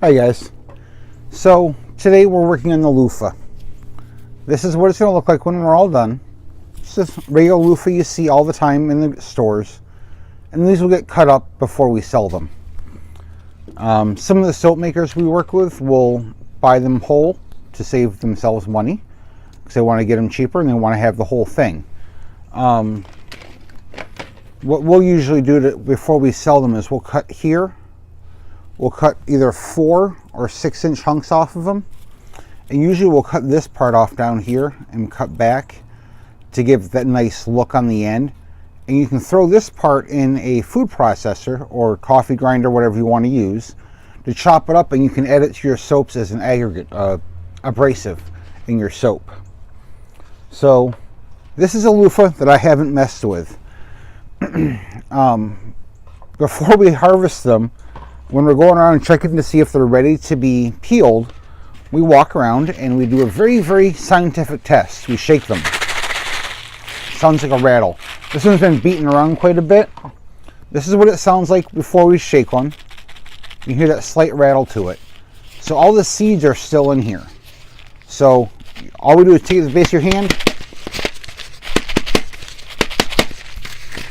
Hi guys. So today we're working on the loofah. This is what it's going to look like when we're all done. It's just regular loofah you see all the time in the stores. And these will get cut up before we sell them. Some of the soap makers we work with will buy them whole to save themselves money because they want to get them cheaper and they want to have the whole thing. What we'll usually do before we sell them is we'll cut here. We'll cut either 4 or 6 inch hunks off of them. And usually we'll cut this part off down here and cut back to give that nice look on the end. And you can throw this part in a food processor or coffee grinder, whatever you want to use, to chop it up, and you can add it to your soaps as an aggregate, abrasive in your soap. So this is a loofah that I haven't messed with. Before we harvest them, when we're going around and checking to see if they're ready to be peeled, we walk around and we do a very, very scientific test. We shake them. Sounds like a rattle. This one's been beaten around quite a bit. This is what it sounds like before we shake one. You hear that slight rattle to it. So all the seeds are still in here. So all we do is take the base of your hand,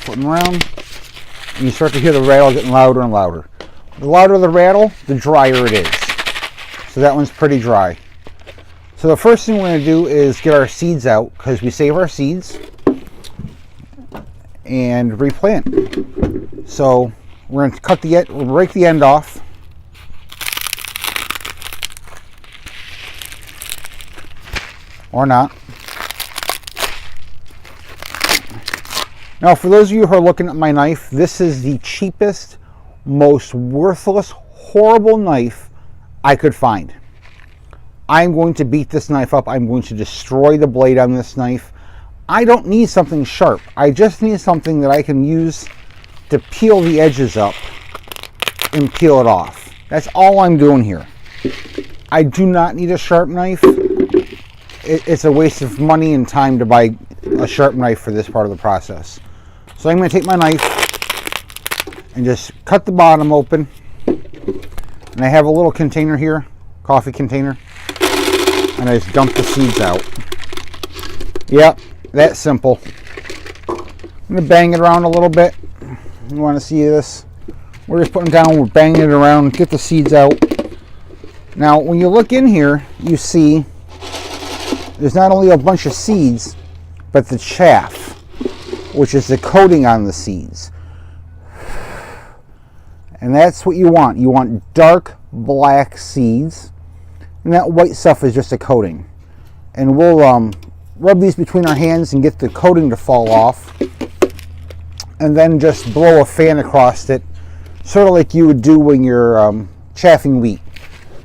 put them around, and you start to hear the rattle getting louder and louder. The louder the rattle, the drier it is. So that one's pretty dry. So the first thing we're going to do is get our seeds out, because we save our seeds, and replant. So we're going to we'll break the end off. Or not. Now, for those of you who are looking at my knife, this is the cheapest, most worthless, horrible knife I could find. I'm going to beat this knife up. I'm going to destroy the blade on this knife. I don't need something sharp. I just need something that I can use to peel the edges up and peel it off. That's all I'm doing here. I do not need a sharp knife. It's a waste of money and time to buy a sharp knife for this part of the process. So I'm going to take my knife and just cut the bottom open. And I have a little container here, coffee container, and I just dump the seeds out. Yep, that simple. I'm going to bang it around a little bit. You want to see this? We're just putting it down, we're banging it around, get the seeds out. Now, when you look in here, you see there's not only a bunch of seeds, but the chaff, which is the coating on the seeds. And that's what you want. You want dark black seeds. And that white stuff is just a coating. And we'll rub these between our hands and get the coating to fall off. And then just blow a fan across it. Sort of like you would do when you're chaffing wheat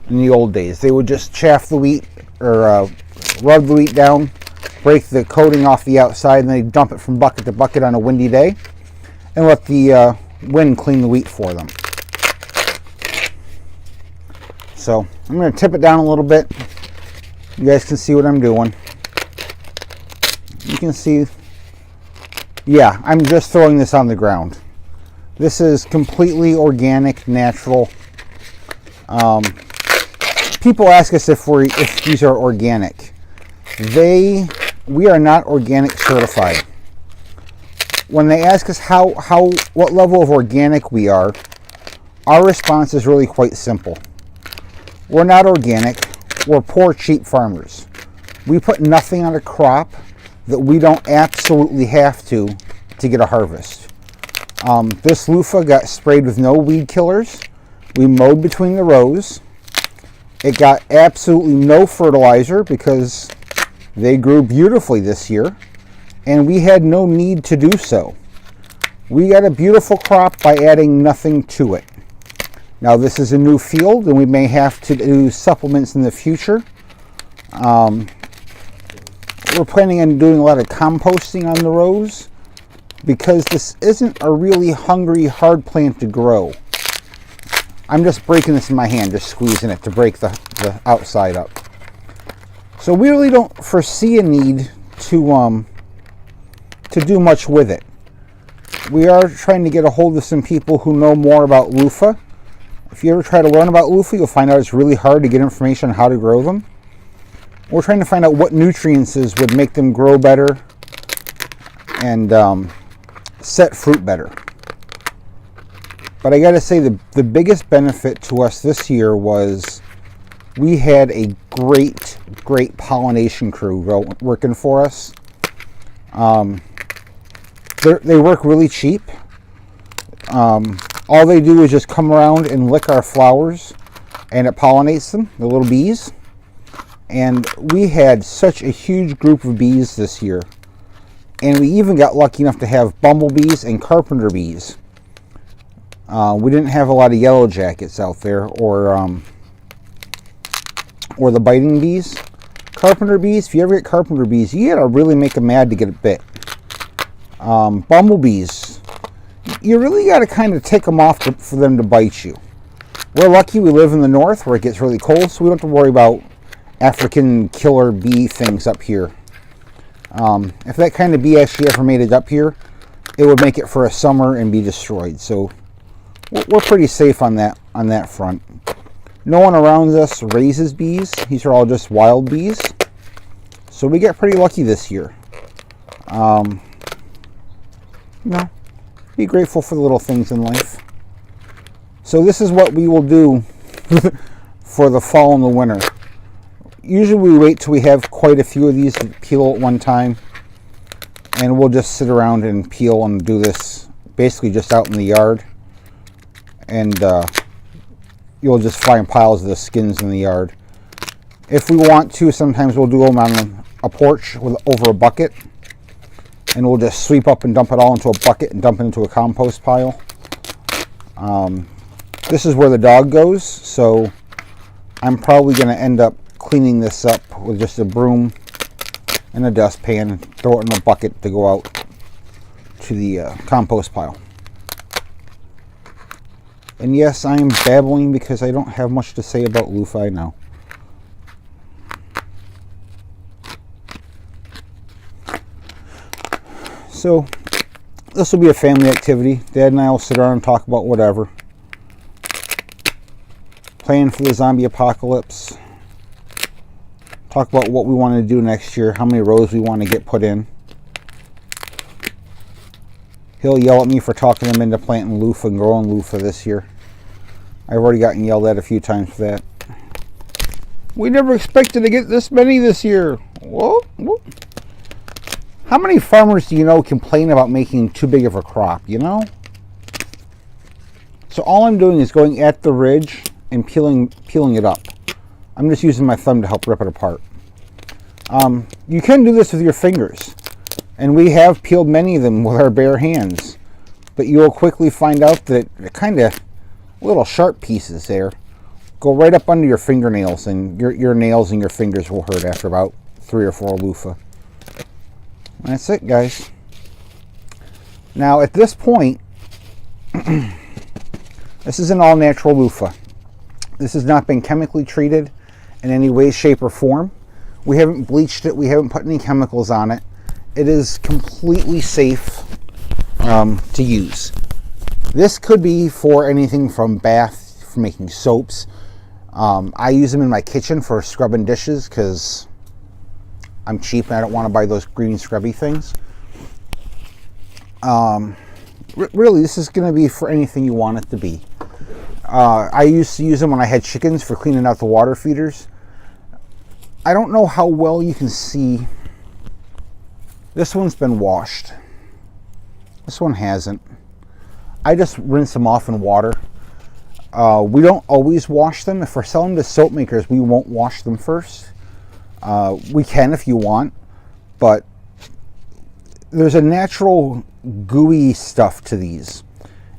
in the old days. They would just chaff the wheat or rub the wheat down, break the coating off the outside, and then they dump it from bucket to bucket on a windy day and let the wind clean the wheat for them. So I'm going to tip it down a little bit. You guys can see what I'm doing. You can see, yeah, I'm just throwing this on the ground. This is completely organic, natural. People ask us if these are organic. We are not organic certified. When they ask us what level of organic we are, our response is really quite simple. We're not organic. We're poor, cheap farmers. We put nothing on a crop that we don't absolutely have to get a harvest. This loofah got sprayed with no weed killers. We mowed between the rows. It got absolutely no fertilizer because they grew beautifully this year, and we had no need to do so. We got a beautiful crop by adding nothing to it. Now, this is a new field, and we may have to do supplements in the future. We're planning on doing a lot of composting on the rows because this isn't a really hungry, hard plant to grow. I'm just breaking this in my hand, just squeezing it to break the outside up. So we really don't foresee a need to do much with it. We are trying to get a hold of some people who know more about loofah. If you ever try to learn about loofah, you'll find out it's really hard to get information on how to grow them. We're trying to find out what nutrients would make them grow better and set fruit better. But I gotta say, the biggest benefit to us this year was we had a great pollination crew working for us. They work really cheap. All they do is just come around and lick our flowers, and it pollinates them, the little bees. And we had such a huge group of bees this year. And we even got lucky enough to have bumblebees and carpenter bees. We didn't have a lot of yellow jackets out there, or the biting bees. Carpenter bees, if you ever get carpenter bees, you gotta really make them mad to get it bit. Bumblebees, you really gotta kind of take them off for them to bite you. We're lucky we live in the north where it gets really cold, so we don't have to worry about African killer bee things up here. If that kind of bee actually ever made it up here, it would make it for a summer and be destroyed. So we're pretty safe on that front. No one around us raises bees. These are all just wild bees. So we get pretty lucky this year. Be grateful for the little things in life. So this is what we will do for the fall and the winter. Usually we wait till we have quite a few of these to peel at one time. And we'll just sit around and peel and do this basically just out in the yard. And you'll just find piles of the skins in the yard. If we want to, sometimes we'll do them on a porch over a bucket, and we'll just sweep up and dump it all into a bucket and dump it into a compost pile. This is where the dog goes, so I'm probably going to end up cleaning this up with just a broom and a dustpan and throw it in a bucket to go out to the compost pile. And yes, I am babbling because I don't have much to say about Luffa now. So, this will be a family activity. Dad and I will sit around and talk about whatever. Plan for the zombie apocalypse. Talk about what we want to do next year, how many rows we want to get put in. He'll yell at me for talking him into planting Luffa and growing Luffa this year. I've already gotten yelled at a few times for that. We never expected to get this many this year. Whoa, whoa. How many farmers do you know complain about making too big of a crop, you know? So all I'm doing is going at the ridge and peeling it up. I'm just using my thumb to help rip it apart. You can do this with your fingers. And we have peeled many of them with our bare hands. But you will quickly find out that they're kind of little sharp pieces there go right up under your fingernails, and your nails and your fingers will hurt after about 3 or 4 loofah. That's it, guys. Now, at this point, this is an all-natural loofah. This has not been chemically treated in any way, shape, or form. We haven't bleached it. We haven't put any chemicals on it. It is completely safe to use. This could be for anything from bath, for making soaps. I use them in my kitchen for scrubbing dishes because I'm cheap and I don't want to buy those green scrubby things. Really, this is going to be for anything you want it to be. I used to use them when I had chickens for cleaning out the water feeders. I don't know how well you can see. This one's been washed. This one hasn't. I just rinse them off in water. We don't always wash them. If we're selling to soap makers, we won't wash them first. We can if you want, but there's a natural gooey stuff to these.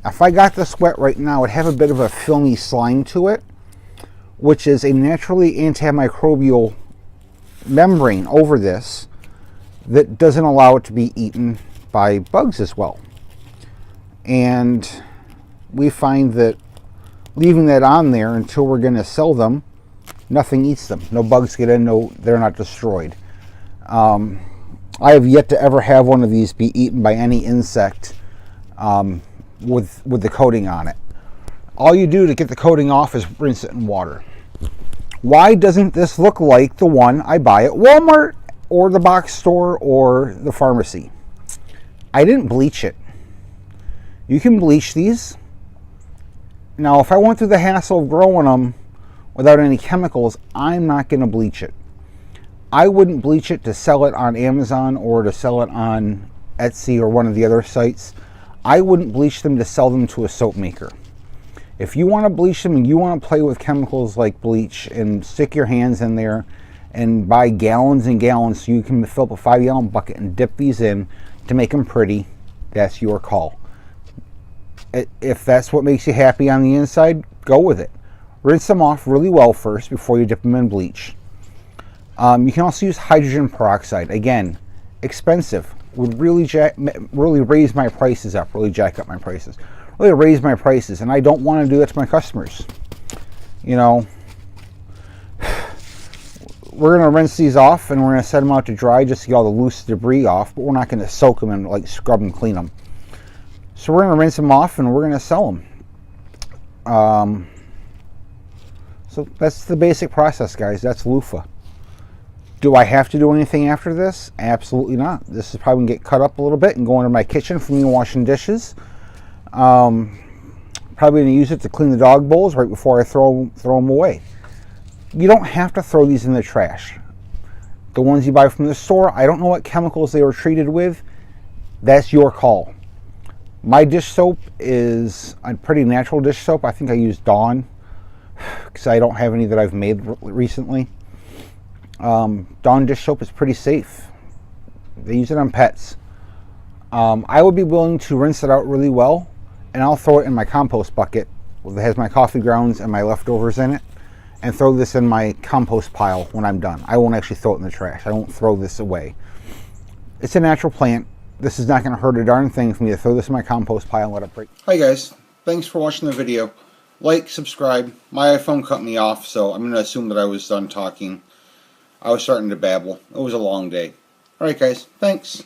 If I got this wet right now, it'd have a bit of a filmy slime to it, which is a naturally antimicrobial membrane over this that doesn't allow it to be eaten by bugs as well. And we find that leaving that on there until we're going to sell them, nothing eats them. No bugs get in, they're not destroyed. I have yet to ever have one of these be eaten by any insect with the coating on it. All you do to get the coating off is rinse it in water. Why doesn't this look like the one I buy at Walmart or the box store or the pharmacy? I didn't bleach it. You can bleach these. Now, if I went through the hassle of growing them without any chemicals, I'm not going to bleach it. I wouldn't bleach it to sell it on Amazon or to sell it on Etsy or one of the other sites. I wouldn't bleach them to sell them to a soap maker. If you want to bleach them and you want to play with chemicals like bleach and stick your hands in there and buy gallons and gallons so you can fill up a 5-gallon bucket and dip these in to make them pretty, that's your call. If that's what makes you happy on the inside, go with it. Rinse them off really well first before you dip them in bleach. You can also use hydrogen peroxide. Again, expensive. Would really raise my prices up, really jack up my prices. Really raise my prices, and I don't want to do that to my customers. You know, we're going to rinse these off and we're going to set them out to dry just to get all the loose debris off, but we're not going to soak them and like scrub and clean them. So we're going to rinse them off and we're going to sell them. So that's the basic process, guys. That's Luffa. Do I have to do anything after this? Absolutely not. This is probably going to get cut up a little bit and go into my kitchen for me washing dishes. Probably going to use it to clean the dog bowls right before I throw them away. You don't have to throw these in the trash. The ones you buy from the store, I don't know what chemicals they were treated with. That's your call. My dish soap is a pretty natural dish soap. I think I use Dawn because I don't have any that I've made recently. Dawn dish soap is pretty safe. They use it on pets. I would be willing to rinse it out really well, and I'll throw it in my compost bucket that has my coffee grounds and my leftovers in it, and throw this in my compost pile when I'm done. I won't actually throw it in the trash. I won't throw this away. It's a natural plant. This is not going to hurt a darn thing for me to throw this in my compost pile and let it break. Hi guys, thanks for watching the video. Like, subscribe. My iPhone cut me off, so I'm going to assume that I was done talking. I was starting to babble. It was a long day. Alright guys, thanks.